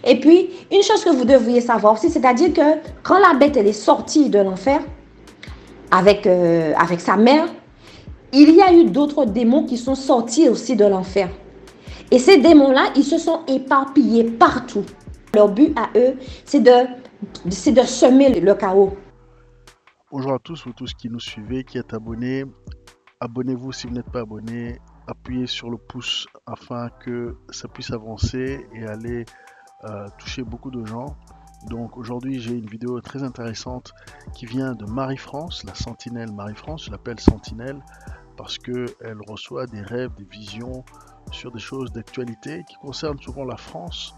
Et puis, une chose que vous devriez savoir aussi, c'est-à-dire que quand la bête elle est sortie de l'enfer avec sa mère, il y a eu d'autres démons qui sont sortis aussi de l'enfer. Et ces démons-là, ils se sont éparpillés partout. Leur but à eux, c'est de semer le chaos. Bonjour à tous, vous tous qui nous suivez, qui êtes abonnés. Abonnez-vous si vous n'êtes pas abonné. Appuyez sur le pouce afin que ça puisse avancer et aller toucher beaucoup de gens. Donc aujourd'hui, j'ai une vidéo très intéressante qui vient de Marie-France, la sentinelle Marie-France. Je l'appelle sentinelle parce qu'elle reçoit des rêves, des visions sur des choses d'actualité qui concernent souvent la France.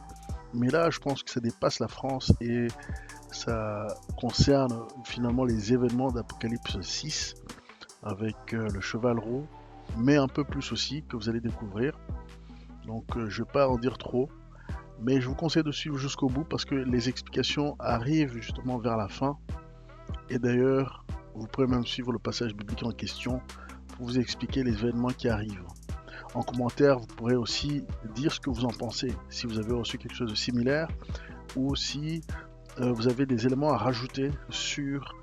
Mais là, je pense que ça dépasse la France et ça concerne finalement les événements d'Apocalypse 6 avec le cheval roux, mais un peu plus aussi que vous allez découvrir. Donc je ne vais pas en dire trop, mais je vous conseille de suivre jusqu'au bout parce que les explications arrivent justement vers la fin. Et d'ailleurs, vous pourrez même suivre le passage biblique en question pour vous expliquer les événements qui arrivent. En commentaire, vous pourrez aussi dire ce que vous en pensez, si vous avez reçu quelque chose de similaire ou si vous avez des éléments à rajouter sur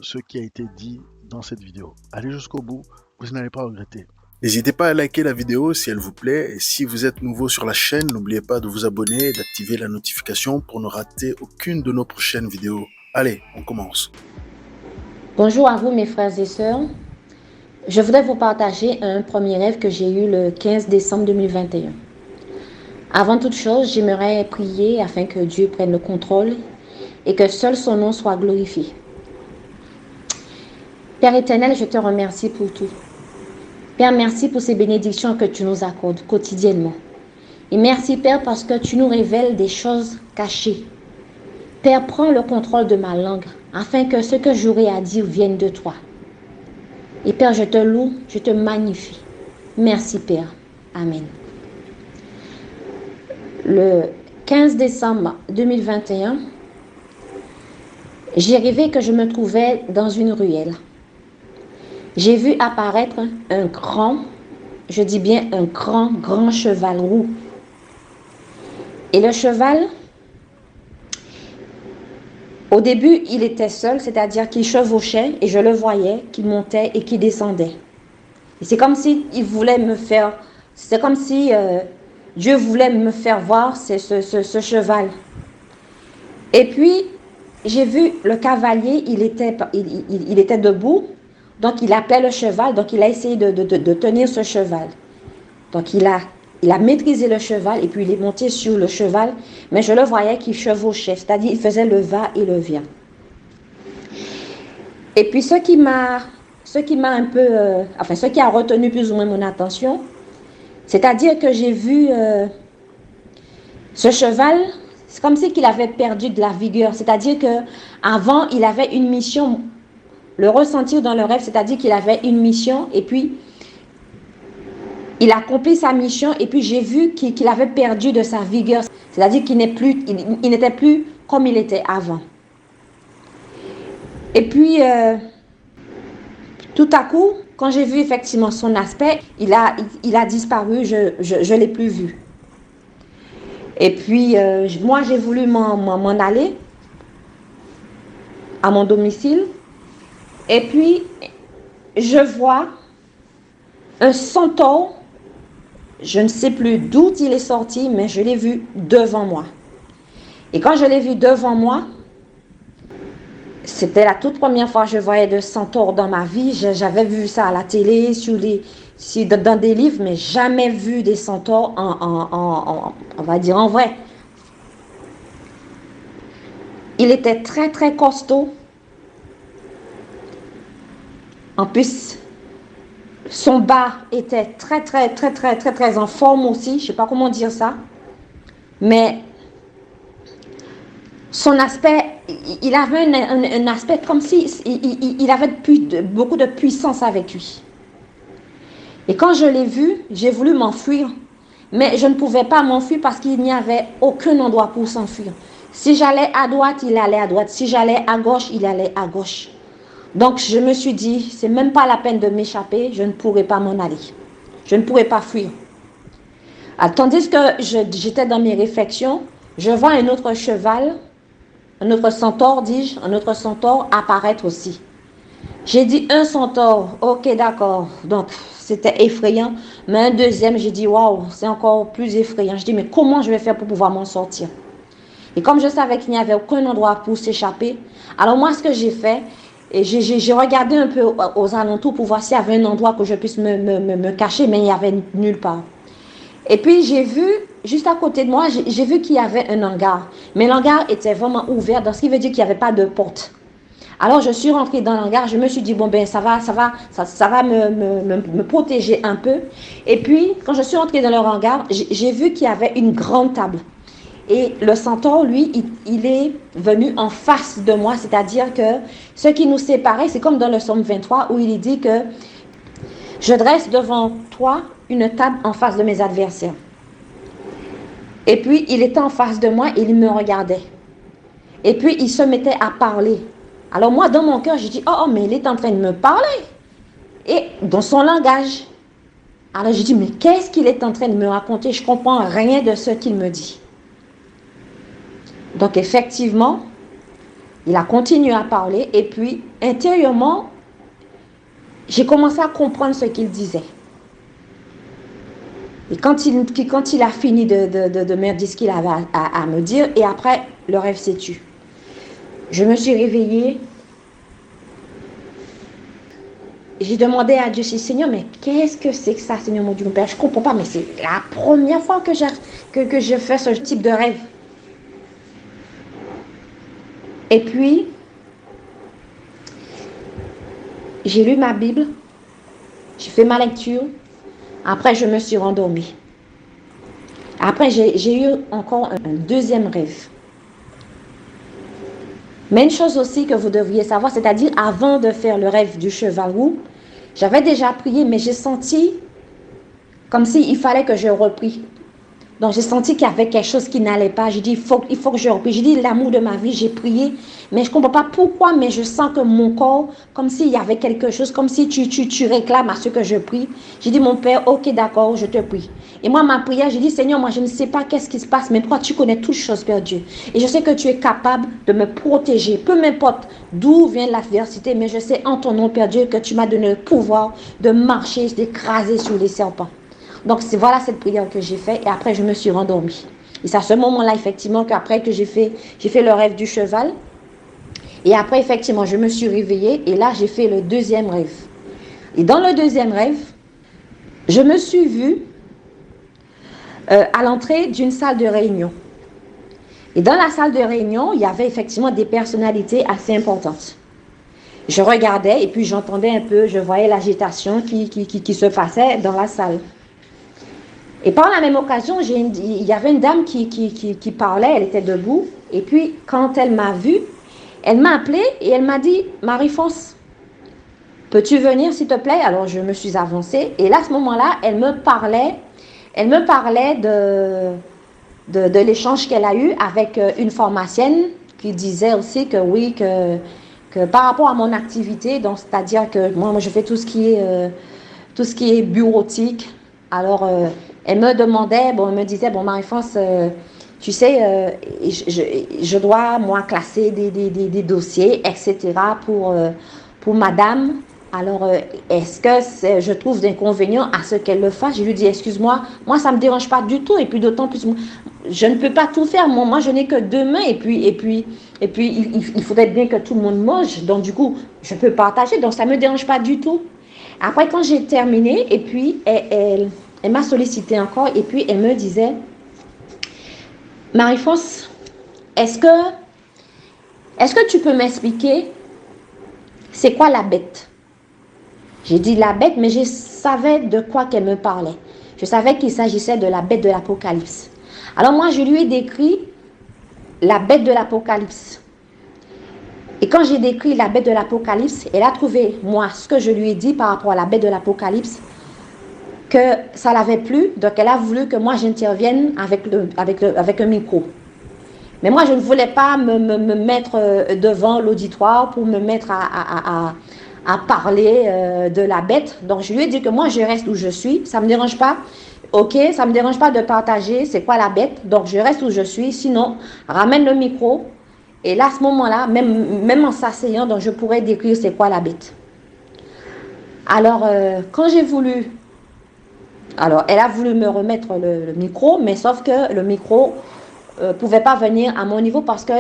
ce qui a été dit dans cette vidéo. Allez jusqu'au bout, vous n'allez pas regretter. N'hésitez pas à liker la vidéo si elle vous plaît et si vous êtes nouveau sur la chaîne, n'oubliez pas de vous abonner et d'activer la notification pour ne rater aucune de nos prochaines vidéos. Allez, on commence. Bonjour à vous mes frères et sœurs. Je voudrais vous partager un premier rêve que j'ai eu le 15 décembre 2021. Avant toute chose, j'aimerais prier afin que Dieu prenne le contrôle et que seul son nom soit glorifié. Père éternel, je te remercie pour tout. Père, merci pour ces bénédictions que tu nous accordes quotidiennement. Et merci Père parce que tu nous révèles des choses cachées. Père, prends le contrôle de ma langue afin que ce que j'aurai à dire vienne de toi. Et Père, je te loue, je te magnifie. Merci Père. Amen. Le 15 décembre 2021, j'ai rêvé que je me trouvais dans une ruelle. J'ai vu apparaître un grand, je dis bien un grand cheval roux. Et le cheval, au début, il était seul, c'est-à-dire qu'il chevauchait et je le voyais, qu'il montait et qu'il descendait. Et c'est comme si il voulait me faire, c'est comme si Dieu voulait me faire voir ce cheval. Et puis, j'ai vu le cavalier, il était debout, donc il appelait le cheval, donc il a essayé de tenir ce cheval. Donc il a maîtrisé le cheval et puis il est monté sur le cheval, mais je le voyais qu'il chevauchait, c'est-à-dire il faisait le va et le vient. Et puis ce qui m'a un peu, ce qui a retenu plus ou moins mon attention, c'est-à-dire que j'ai vu ce cheval, c'est comme si qu'il avait perdu de la vigueur, c'est-à-dire que avant il avait une mission, le ressentir dans le rêve, c'est-à-dire qu'il avait une mission et puis il accomplit sa mission et puis j'ai vu qu'il avait perdu de sa vigueur, c'est-à-dire qu'il n'était plus comme il était avant. Et puis, tout à coup, quand j'ai vu effectivement son aspect, il a disparu, je ne l'ai plus vu. Et puis, moi, j'ai voulu m'en aller à mon domicile. Et puis, je vois un centaure, je ne sais plus d'où il est sorti, mais je l'ai vu devant moi. Et quand je l'ai vu devant moi, c'était la toute première fois que je voyais de centaures dans ma vie. J'avais vu ça à la télé, dans des livres, mais jamais vu des centaures on va dire en vrai. Il était très très costaud. En plus, son bas était très en forme aussi. Je ne sais pas comment dire ça. Mais son aspect, il avait un aspect comme si il avait beaucoup de puissance avec lui. Et quand je l'ai vu, j'ai voulu m'enfuir. Mais je ne pouvais pas m'enfuir parce qu'il n'y avait aucun endroit pour s'enfuir. Si j'allais à droite, il allait à droite. Si j'allais à gauche, il allait à gauche. Donc je me suis dit, c'est même pas la peine de m'échapper, je ne pourrais pas m'en aller. Je ne pourrais pas fuir. Tandis que j'étais dans mes réflexions, je vois un autre cheval, un autre centaure, dis-je, un autre centaure apparaître aussi. J'ai dit un centaure, ok d'accord, donc c'était effrayant, mais un deuxième, j'ai dit waouh, c'est encore plus effrayant. Je dis mais comment je vais faire pour pouvoir m'en sortir? Et comme je savais qu'il n'y avait aucun endroit pour s'échapper, alors moi ce que j'ai fait, et j'ai regardé un peu aux alentours pour voir s'il y avait un endroit que je puisse me cacher, mais il n'y avait nulle part. Et puis j'ai vu, juste à côté de moi, j'ai vu qu'il y avait un hangar. Mais l'hangar était vraiment ouvert, donc ce qui veut dire qu'il n'y avait pas de porte. Alors je suis rentrée dans l'hangar, je me suis dit, bon ben ça va me protéger un peu. Et puis quand je suis rentrée dans le hangar, j'ai vu qu'il y avait une grande table. Et le centaure, lui, il est venu en face de moi, c'est-à-dire que ce qui nous séparait, c'est comme dans le psaume 23 où il dit que je dresse devant toi une table en face de mes adversaires. Et puis il était en face de moi et il me regardait. Et puis il se mettait à parler. Alors moi, dans mon cœur, j'ai dit, oh, mais il est en train de me parler. Et dans son langage. Alors j'ai dit, mais qu'est-ce qu'il est en train de me raconter? Je ne comprends rien de ce qu'il me dit. Donc effectivement, il a continué à parler. Et puis, intérieurement, j'ai commencé à comprendre ce qu'il disait. Et quand il a fini de me dire ce qu'il avait à me dire, et après, le rêve s'est tu. Je me suis réveillée. J'ai demandé à Dieu, Seigneur, mais qu'est-ce que c'est que ça, Seigneur mon Dieu, mon Père? Je ne comprends pas, mais c'est la première fois que je fais ce type de rêve. Et puis, j'ai lu ma Bible, j'ai fait ma lecture, après je me suis rendormie. Après, j'ai eu encore un deuxième rêve. Mais une chose aussi que vous devriez savoir, c'est-à-dire avant de faire le rêve du cheval roux, j'avais déjà prié, mais j'ai senti comme s'il fallait que je reprie. Donc j'ai senti qu'il y avait quelque chose qui n'allait pas. J'ai dit, il faut que je reprie. J'ai dit, l'amour de ma vie, j'ai prié, mais je ne comprends pas pourquoi, mais je sens que mon corps, comme s'il y avait quelque chose, comme si tu réclames à ce que je prie. J'ai dit, mon Père, ok, d'accord, je te prie. Et moi, ma prière, j'ai dit, Seigneur, moi, je ne sais pas qu'est-ce qui se passe, mais toi, tu connais toutes choses, Père Dieu. Et je sais que tu es capable de me protéger, peu m'importe d'où vient l'adversité, mais je sais en ton nom, Père Dieu, que tu m'as donné le pouvoir de marcher, d'écraser sur les serpents. Donc, voilà cette prière que j'ai faite et après, je me suis rendormie. Et c'est à ce moment-là, effectivement, qu'après que j'ai fait le rêve du cheval. Et après, effectivement, je me suis réveillée et là, j'ai fait le deuxième rêve. Et dans le deuxième rêve, je me suis vue à l'entrée d'une salle de réunion. Et dans la salle de réunion, il y avait effectivement des personnalités assez importantes. Je regardais et puis j'entendais un peu, je voyais l'agitation qui se passait dans la salle. Et par la même occasion, il y avait une dame qui parlait, elle était debout. Et puis, quand elle m'a vue, elle m'a appelée et elle m'a dit, Marie-France, peux-tu venir s'il te plaît? Alors, je me suis avancée. Et là, à ce moment-là, elle me parlait de l'échange qu'elle a eu avec une pharmacienne qui disait aussi que oui, que par rapport à mon activité, donc c'est-à-dire que moi je fais tout ce qui est bureautique. Alors, elle me demandait, elle me disait, Marie-France, tu sais, je dois, moi, classer des dossiers, etc. pour madame. Alors, est-ce que je trouve d'inconvénient à ce qu'elle le fasse? Je lui dis, excuse-moi, moi, ça ne me dérange pas du tout. Et puis, d'autant plus, je ne peux pas tout faire. Moi, je n'ai que 2 mains. Et puis il faudrait bien que tout le monde mange. Donc, du coup, je peux partager. Donc, ça ne me dérange pas du tout. Après, quand j'ai terminé, et puis, elle m'a sollicité encore. Et puis, elle me disait, Marie-France, est-ce que tu peux m'expliquer c'est quoi la bête? J'ai dit la bête, mais je savais de quoi qu'elle me parlait. Je savais qu'il s'agissait de la bête de l'Apocalypse. Alors moi, je lui ai décrit la bête de l'Apocalypse. Et quand j'ai décrit la bête de l'Apocalypse, elle a trouvé, moi, ce que je lui ai dit par rapport à la bête de l'Apocalypse, que ça l'avait plu. Donc, elle a voulu que moi, j'intervienne avec un micro. Mais moi, je ne voulais pas me mettre devant l'auditoire pour me mettre à parler de la bête. Donc, je lui ai dit que moi, je reste où je suis. Ça ne me dérange pas Ok, ça ne me dérange pas de partager c'est quoi la bête, donc je reste où je suis, sinon ramène le micro et là à ce moment-là, même en s'asseyant, donc je pourrais décrire c'est quoi la bête. Alors quand j'ai voulu, alors elle a voulu me remettre le micro, mais sauf que le micro pouvait pas venir à mon niveau parce que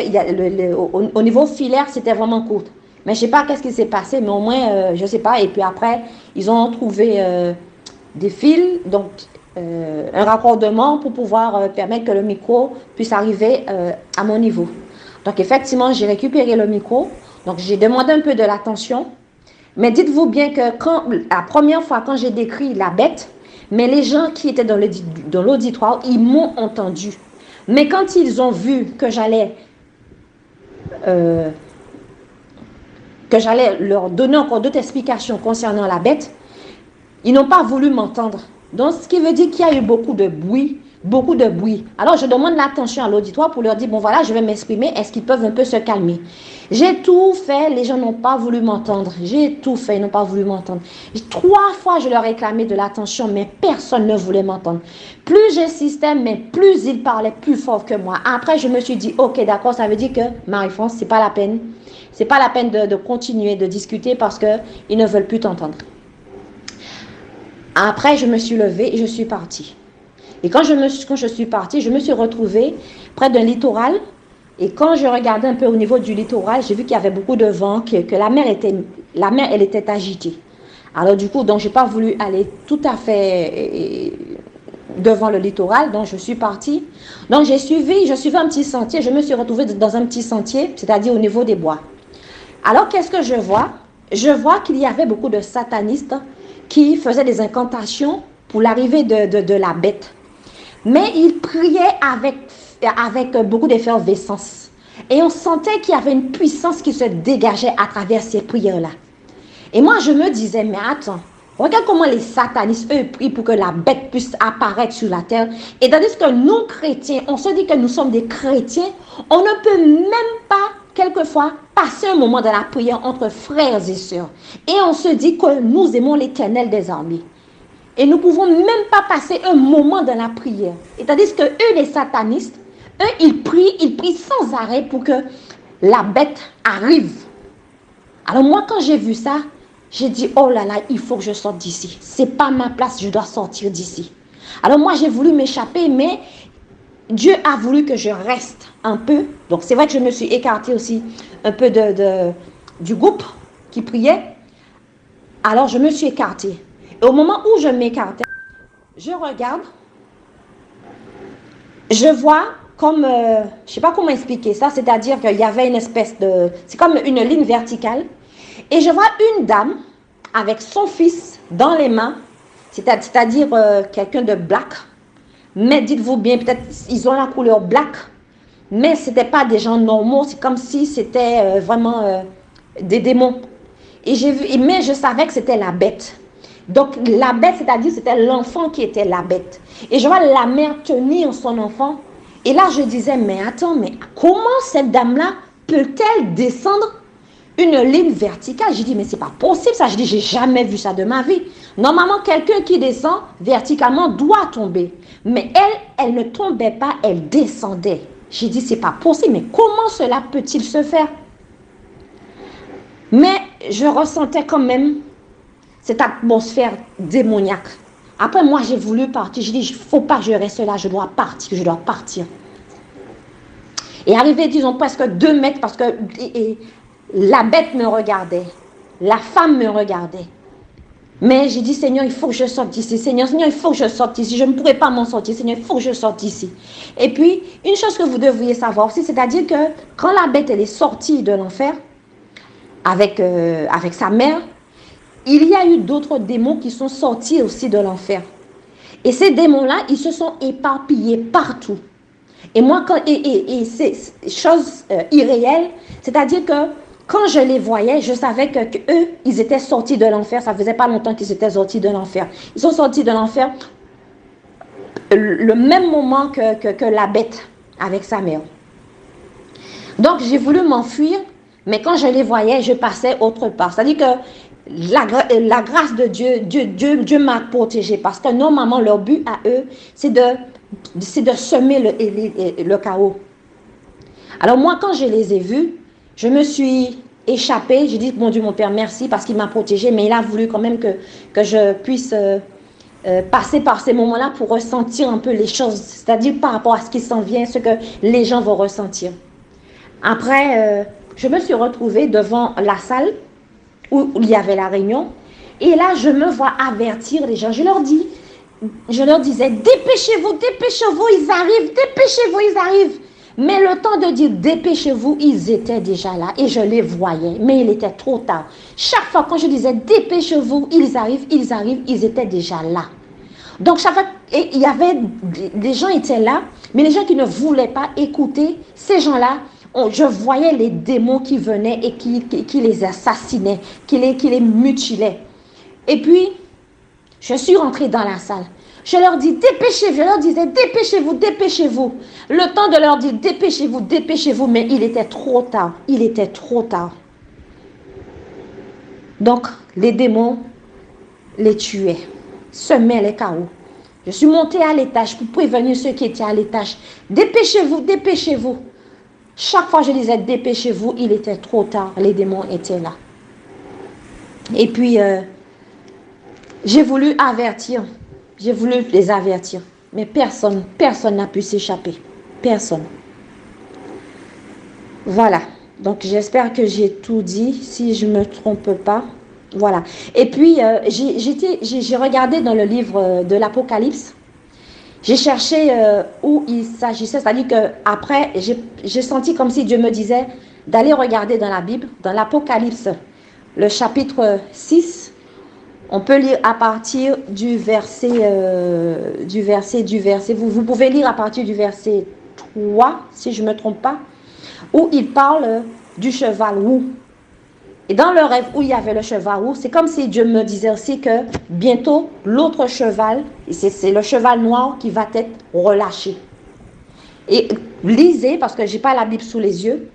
au niveau filaire c'était vraiment court. Mais je sais pas qu'est-ce qui s'est passé, mais au moins je sais pas. Et puis après ils ont trouvé des fils, donc un raccordement pour pouvoir permettre que le micro puisse arriver à mon niveau. Donc effectivement, j'ai récupéré le micro, donc j'ai demandé un peu de l'attention. Mais dites-vous bien que la première fois quand j'ai décrit la bête, mais les gens qui étaient dans l'auditoire, ils m'ont entendu. Mais quand ils ont vu euh, que j'allais leur donner encore d'autres explications concernant la bête, ils n'ont pas voulu m'entendre. Donc, ce qui veut dire qu'il y a eu beaucoup de bruit, beaucoup de bruit. Alors, je demande l'attention à l'auditoire pour leur dire, bon voilà, je vais m'exprimer, est-ce qu'ils peuvent un peu se calmer? J'ai tout fait, les gens n'ont pas voulu m'entendre. J'ai tout fait, ils n'ont pas voulu m'entendre. 3 fois, je leur réclamais de l'attention, mais personne ne voulait m'entendre. Plus j'insistais, mais plus ils parlaient plus fort que moi. Après, je me suis dit, ok, d'accord, ça veut dire que Marie-France, c'est pas la peine. C'est pas la peine de continuer de discuter parce qu'ils ne veulent plus t'entendre. Après, je me suis levée et je suis partie. Et quand je suis partie, je me suis retrouvée près d'un littoral. Et quand je regardais un peu au niveau du littoral, j'ai vu qu'il y avait beaucoup de vent, que la mer, elle était agitée. Alors du coup, donc j'ai pas voulu aller tout à fait devant le littoral, donc je suis partie. Donc je suivais un petit sentier, je me suis retrouvée dans un petit sentier, c'est-à-dire au niveau des bois. Alors qu'est-ce que je vois? Je vois qu'il y avait beaucoup de satanistes qui faisaient des incantations pour l'arrivée de la bête. Mais ils priaient avec beaucoup d'effervescence. Et on sentait qu'il y avait une puissance qui se dégageait à travers ces prières-là. Et moi, je me disais, mais attends, regarde comment les satanistes, eux, prient pour que la bête puisse apparaître sur la terre. Et tandis que nous, chrétiens, on se dit que nous sommes des chrétiens, on ne peut même pas, quelquefois, passer un moment de la prière entre frères et sœurs. Et on se dit que nous aimons l'Éternel des armées. Et nous ne pouvons même pas passer un moment dans la prière. Et tandis que eux, les satanistes, eux, ils prient sans arrêt pour que la bête arrive. Alors moi, quand j'ai vu ça, j'ai dit, oh là là, il faut que je sorte d'ici. Ce n'est pas ma place, je dois sortir d'ici. Alors moi, j'ai voulu m'échapper, mais Dieu a voulu que je reste un peu. Donc c'est vrai que je me suis écartée aussi un peu du groupe qui priait. Alors je me suis écartée. Et au moment où je m'écartais, je regarde, je vois comme, je ne sais pas comment expliquer ça, c'est-à-dire qu'il y avait une espèce de, c'est comme une ligne verticale. Et je vois une dame avec son fils dans les mains, c'est-à-dire quelqu'un de black. Mais dites-vous bien, peut-être ils ont la couleur black, mais ce n'étaient pas des gens normaux, c'est comme si c'était vraiment des démons. Et j'ai vu, mais je savais que c'était la bête. Donc la bête, c'est-à-dire c'était l'enfant qui était la bête. Et je vois la mère tenir son enfant. Et là je disais, mais attends, mais comment cette dame-là peut-elle descendre une ligne verticale? J'ai dit, mais c'est pas possible ça. Je dis, j'ai jamais vu ça de ma vie. Normalement, quelqu'un qui descend verticalement doit tomber. Mais elle ne tombait pas, elle descendait. J'ai dit, c'est pas possible, mais comment cela peut-il se faire? Mais je ressentais quand même cette atmosphère démoniaque. Après, moi, j'ai voulu partir. J'ai dit, il ne faut pas que je reste là, je dois partir, je dois partir. Et arrivé, disons, presque 2 mètres, parce que la bête me regardait, la femme me regardait. Mais j'ai dit, Seigneur, il faut que je sorte d'ici. Seigneur, il faut que je sorte d'ici. Je ne pourrai pas m'en sortir. Seigneur, il faut que je sorte d'ici. Et puis, une chose que vous devriez savoir aussi, c'est-à-dire que quand la bête, elle est sortie de l'enfer, avec sa mère, il y a eu d'autres démons qui sont sortis aussi de l'enfer. Et ces démons-là, ils se sont éparpillés partout. Et moi, c'est chose irréelle, c'est-à-dire que quand je les voyais, je savais qu'eux, ils étaient sortis de l'enfer. Ça faisait pas longtemps qu'ils étaient sortis de l'enfer. Ils sont sortis de l'enfer le même moment que la bête avec sa mère. Donc, j'ai voulu m'enfuir, mais quand je les voyais, je passais autre part. C'est-à-dire que la grâce de Dieu m'a protégée parce que normalement leur but à eux, c'est de semer le chaos. Alors moi, quand je les ai vus, je me suis échappée. J'ai dit, mon Dieu, mon Père, merci parce qu'il m'a protégée, mais il a voulu quand même que je puisse passer par ces moments-là pour ressentir un peu les choses, c'est-à-dire par rapport à ce qui s'en vient, ce que les gens vont ressentir. Après, je me suis retrouvée devant la salle où il y avait la réunion. Et là, je me vois avertir les gens. Je leur disais, dépêchez-vous, ils arrivent, dépêchez-vous, ils arrivent. Mais le temps de dire dépêchez-vous, ils étaient déjà là et je les voyais, mais il était trop tard. Chaque fois quand je disais dépêchez-vous, ils arrivent, ils étaient déjà là. Donc il y avait des gens étaient là, mais les gens qui ne voulaient pas écouter, ces gens-là, je voyais les démons qui venaient et qui les assassinaient, qui les mutilaient. Et puis, je suis rentrée dans la salle. Je leur dis, dépêchez-vous. Je leur disais, dépêchez-vous, dépêchez-vous. Le temps de leur dire, dépêchez-vous, dépêchez-vous. Mais il était trop tard. Il était trop tard. Donc, les démons les tuaient, semaient les chaos. Je suis montée à l'étage pour prévenir ceux qui étaient à l'étage. Dépêchez-vous, dépêchez-vous. Chaque fois que je disais, dépêchez-vous, il était trop tard. Les démons étaient là. Et puis, j'ai voulu les avertir, mais personne n'a pu s'échapper. Personne. Voilà. Donc, j'espère que j'ai tout dit, si je ne me trompe pas. Voilà. Et puis, j'ai regardé dans le livre de l'Apocalypse. J'ai cherché où il s'agissait. C'est-à-dire qu'après, j'ai senti comme si Dieu me disait d'aller regarder dans la Bible, dans l'Apocalypse, le chapitre 6. On peut lire à partir du verset. Vous pouvez lire à partir du verset 3, si je ne me trompe pas, où il parle du cheval roux. Et dans le rêve où il y avait le cheval roux, c'est comme si Dieu me disait aussi que bientôt, l'autre cheval, c'est le cheval noir qui va être relâché. Et lisez, parce que je n'ai pas la Bible sous les yeux,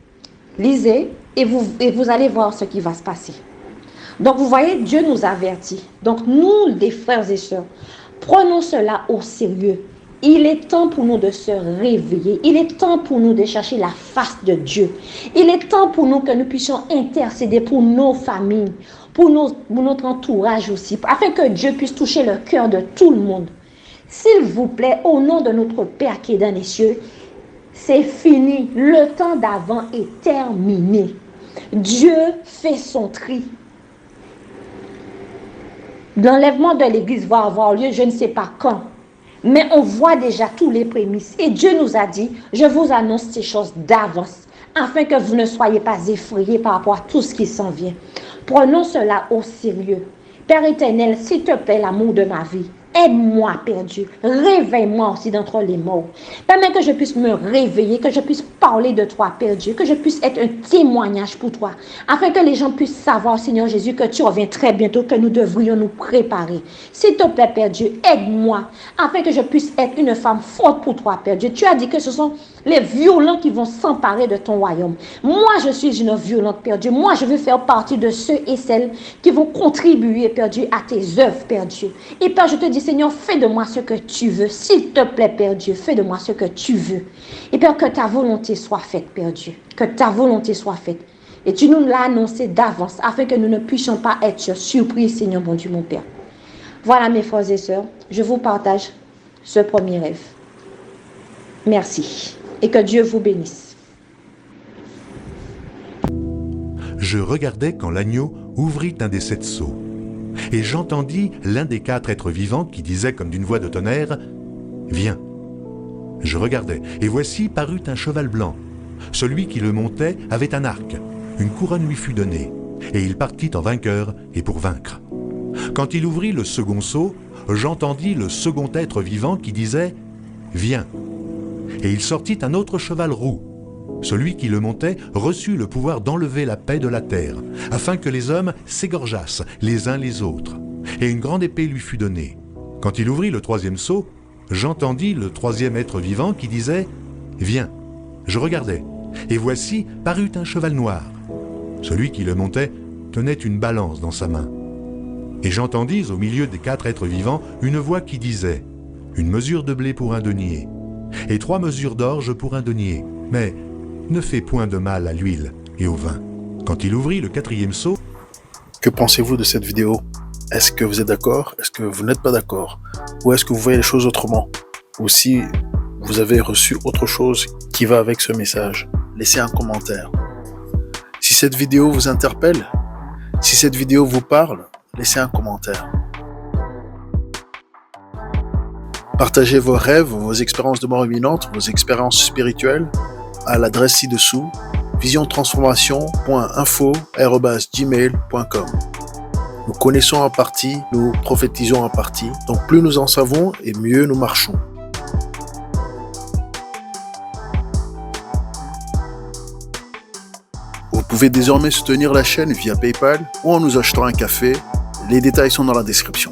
lisez et vous allez voir ce qui va se passer. Donc, vous voyez, Dieu nous avertit. Donc, nous, les frères et sœurs, prenons cela au sérieux. Il est temps pour nous de se réveiller. Il est temps pour nous de chercher la face de Dieu. Il est temps pour nous que nous puissions intercéder pour nos familles, pour notre entourage aussi, afin que Dieu puisse toucher le cœur de tout le monde. S'il vous plaît, au nom de notre Père qui est dans les cieux, c'est fini. Le temps d'avant est terminé. Dieu fait son tri. L'enlèvement de l'Église va avoir lieu, je ne sais pas quand. Mais on voit déjà tous les prémices. Et Dieu nous a dit, je vous annonce ces choses d'avance, afin que vous ne soyez pas effrayés par rapport à tout ce qui s'en vient. Prenons cela au sérieux. Père éternel, s'il te plaît, l'amour de ma vie, aide-moi, Père Dieu. Réveille-moi aussi d'entre les morts. Permets que je puisse me réveiller, que je puisse parler de toi, Père Dieu, que je puisse être un témoignage pour toi, afin que les gens puissent savoir, Seigneur Jésus, que tu reviens très bientôt, que nous devrions nous préparer. S'il te plaît, Père Dieu, aide-moi, afin que je puisse être une femme forte pour toi, Père Dieu. Tu as dit que ce sont les violents qui vont s'emparer de ton royaume. Moi, je suis une violente, Père Dieu. Moi, je veux faire partie de ceux et celles qui vont contribuer, Père Dieu, à tes œuvres, Père Dieu. Et Père, je te dis, Seigneur, fais de moi ce que tu veux. S'il te plaît, Père Dieu, fais de moi ce que tu veux. Et Père, que ta volonté soit faite, Père Dieu. Que ta volonté soit faite. Et tu nous l'as annoncé d'avance, afin que nous ne puissions pas être surpris, Seigneur, mon Dieu, mon Père. Voilà, mes frères et sœurs, je vous partage ce premier rêve. Merci. Et que Dieu vous bénisse. Je regardais quand l'agneau ouvrit un des 7 sceaux. Et j'entendis l'un des 4 êtres vivants qui disait comme d'une voix de tonnerre, « Viens !» Je regardais, et voici parut un cheval blanc. Celui qui le montait avait un arc. Une couronne lui fut donnée, et il partit en vainqueur et pour vaincre. Quand il ouvrit le second sceau, j'entendis le second être vivant qui disait, « Viens !» Et il sortit un autre cheval roux. Celui qui le montait reçut le pouvoir d'enlever la paix de la terre, afin que les hommes s'égorgeassent les uns les autres. Et une grande épée lui fut donnée. Quand il ouvrit le 3e sceau, j'entendis le 3e être vivant qui disait « Viens !» Je regardai, et voici parut un cheval noir. Celui qui le montait tenait une balance dans sa main. Et j'entendis au milieu des 4 êtres vivants une voix qui disait « Une mesure de blé pour un denier, et 3 mesures d'orge pour un denier, mais ne fais point de mal à l'huile et au vin. » Quand il ouvrit le 4e seau, Que pensez-vous de cette vidéo? Est-ce que vous êtes d'accord? Est-ce que vous n'êtes pas d'accord? Ou est-ce que vous voyez les choses autrement? Ou si vous avez reçu autre chose qui va avec ce message? Laissez un commentaire. Si cette vidéo vous interpelle, si cette vidéo vous parle, laissez un commentaire. Partagez vos rêves, vos expériences de mort imminente, vos expériences spirituelles à l'adresse ci-dessous visiontransformation.info@gmail.com. Nous connaissons en partie, nous prophétisons en partie, donc plus nous en savons et mieux nous marchons. Vous pouvez désormais soutenir la chaîne via PayPal ou en nous achetant un café. Les détails sont dans la description.